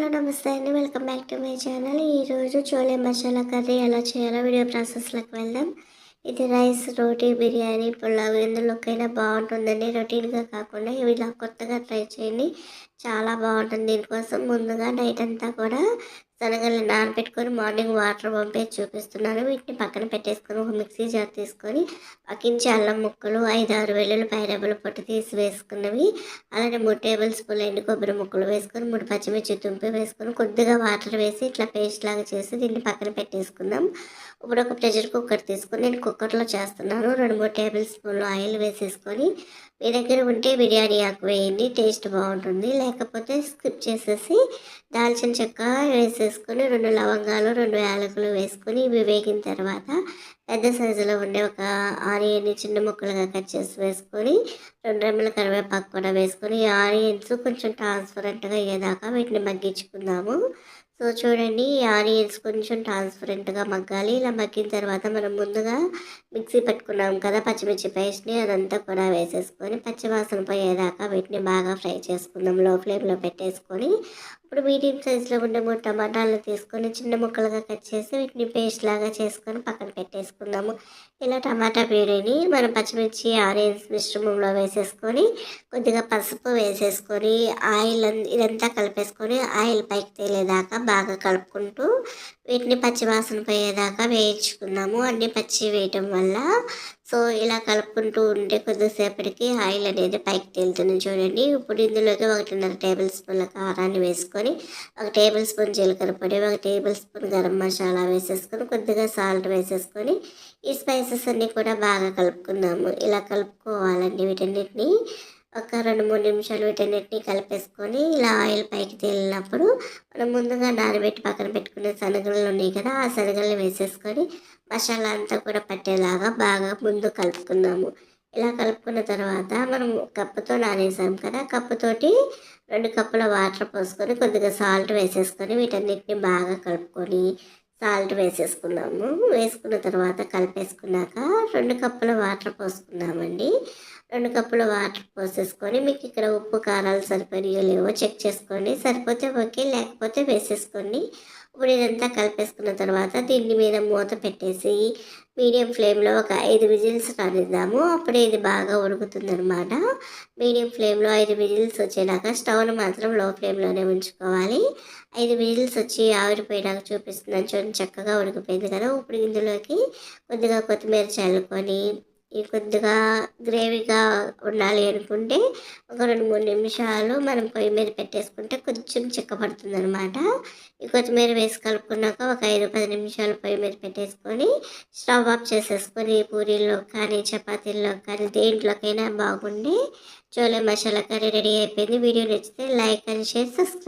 Hello నమస్తే అండి. Welcome back to my channel. ఈరోజు చోలే మసాలా కర్రీ ఎలా చేయాలో వీడియో ప్రాసెస్లోకి వెళ్దాం. ఇది రైస్, రోటీ, బిర్యానీ, పులావ్ ఎందులోకైనా బాగుంటుందండి. రొటీన్గా కాకుండా ఇలా కొత్తగా ట్రై చేయండి, చాలా బాగుంటుంది. దీనికోసం ముందుగా నైట్ అంతా కూడా శనగలు నానబెట్టుకొని మార్నింగ్ వాటర్ పంపేసి చూపిస్తున్నాను. వీటిని పక్కన పెట్టేసుకొని ఒక మిక్సీ జార్ తీసుకొని పక్కించి అల్లం ముక్కలు, 5-6 వెల్లుల్లిపాయ రెబ్బలు పొట్టు తీసి వేసుకున్నవి, అలానే 3 టేబుల్ స్పూన్ల ఎండు కొబ్బరి ముక్కలు వేసుకొని 3 పచ్చిమిర్చి తుంపి వేసుకొని కొద్దిగా వాటర్ వేసి ఇట్లా పేస్ట్ లాగా చేసి దీన్ని పక్కన పెట్టేసుకుందాం. ఇప్పుడు ఒక ప్రెషర్ కుక్కర్ తీసుకొని నేను కుక్కర్లో చేస్తున్నాను. 2-3 టేబుల్ స్పూన్లు ఆయిల్ వేసేసుకొని, మీ దగ్గర ఉంటే బిర్యానీ ఆకు వేయండి, టేస్ట్ బాగుంటుంది. లేకపోతే స్కిప్ చేసేసి దాల్చిన చెక్క వేసేసుకొని 2 లవంగాలు, 2 యాలకులు వేసుకొని ఇవి వేగిన తర్వాత పెద్ద సైజులో ఉండే ఒక ఆనియన్ని చిన్న ముక్కలుగా కట్ చేసి వేసుకొని 2 రెమ్మల కరివేపాకు కూడా వేసుకొని ఈ ఆనియన్స్ కొంచెం ట్రాన్స్పరెంట్గా అయ్యేదాకా వీటిని మగ్గించుకుందాము. సో చూడండి, ఈ ఆనియన్స్ కొంచెం ట్రాన్స్పరెంట్గా మగ్గాలి. ఇలా మగ్గిన తర్వాత మనం ముందుగా మిక్సీ పెట్టుకున్నాం కదా పచ్చిమిర్చి పేస్ట్ని, అదంతా కూడా వేసేసుకొని పచ్చివాసన పోయేదాకా వీటిని బాగా ఫ్రై చేసుకుందాం లో ఫ్లేమ్లో పెట్టేసుకొని. ఇప్పుడు మీడియం సైజులో ఉండే 3 టమాటాలు తీసుకొని చిన్న ముక్కలుగా కట్ చేసి వీటిని పేస్ట్ లాగా చేసుకొని పక్కన పెట్టేసుకుందాము. ఇలా టమాటా ప్యూరీని మనం పచ్చిమిర్చి ఆనియన్స్ మిశ్రమంలో వేసేసుకొని కొద్దిగా పసుపు వేసేసుకొని ఆయిల్ ఇదంతా కలిపేసుకొని ఆయిల్ పైకి తేలేదాకా బాగా కలుపుకుంటూ వీటిని పచ్చివాసన పోయేదాకా వేయించుకున్నాము. అన్నీ పచ్చి వేయటం వల్ల సో ఇలా కలుపుకుంటూ ఉంటే కొద్దిసేపటికి ఆయిల్ అనేది పైకి తేలుతుంది చూడండి. ఇప్పుడు ఇందులోకి 1.5 టేబుల్ స్పూన్ల కారాన్ని వేసుకొని, 1 టేబుల్ స్పూన్ జీలకర్ర పొడి, 1 టేబుల్ స్పూన్ గరం మసాలా వేసేసుకొని కొద్దిగా సాల్ట్ వేసేసుకొని ఈ స్పైసెస్ అన్నీ కూడా బాగా కలుపుకుందాము. ఇలా కలుపుకోవాలండి. వీటన్నిటిని ఒక 2-3 నిమిషాలు వీటన్నిటిని కలిపేసుకొని ఇలా ఆయిల్ పైకి తేలినప్పుడు మనం ముందుగా నానబెట్టి పక్కన పెట్టుకునే శనగలు ఉన్నాయి కదా, ఆ శనగల్ని వేసేసుకొని మసాలా అంతా కూడా పట్టేలాగా బాగా ముందు కలుపుకుందాము. ఇలా కలుపుకున్న తర్వాత మనం కప్పుతో నానేసాం కదా, కప్పుతోటి 2 కప్పుల వాటర్ పోసుకొని కొద్దిగా సాల్ట్ వేసేసుకొని వీటన్నిటిని బాగా కలుపుకొని సాల్ట్ వేసేసుకున్నాము. వేసుకున్న తర్వాత కలిపేసుకున్నాక 2 కప్పుల వాటర్ పోసుకున్నామండి. 2 కప్పుల వాటర్ పోసేసుకొని మీకు ఇక్కడ ఉప్పు కారాలు సరిపడియో లేవో చెక్ చేసుకోండి. సరిపోతే ఓకే, లేకపోతే వేసేసుకోండి. ఇప్పుడు ఇదంతా కలిపేసుకున్న తర్వాత దీన్ని మీద మూత పెట్టేసి మీడియం ఫ్లేమ్లో ఒక 5 విజిల్స్ రానిద్దాము. అప్పుడే ఇది బాగా ఉడుకుతుందనమాట. మీడియం ఫ్లేమ్లో 5 విజిల్స్ వచ్చేదాకా స్టవ్ను మాత్రం లో ఫ్లేమ్లోనే ఉంచుకోవాలి. 5 విజిల్స్ వచ్చి ఆవిరిపోయినాక చూపిస్తున్నాను చూడండి, చక్కగా ఉడికిపోయింది కదా. ఇప్పుడు ఇందులోకి కొద్దిగా కొత్తిమీర చల్లుకొని ఈ కొద్దిగా గ్రేవీగా ఉండాలి అనుకుంటే ఒక 2-3 నిమిషాలు మనం పొయ్యి మీద పెట్టేసుకుంటే కొంచెం చిక్కపడుతుంది అనమాట. ఈ కొత్తిమీర వేసి కలుపుకున్నాక ఒక 5-10 నిమిషాలు పొయ్యి మీద పెట్టేసుకొని స్టవ్ ఆఫ్ చేసేసుకొని పూరీల్లో కానీ చపాతీల్లో కానీ దేంట్లోకైనా బాగుండే చోలే మసాలా కర్రీ రెడీ అయిపోయింది. వీడియో నచ్చితే లైక్ అండ్ షేర్, సబ్స్క్రైబ్.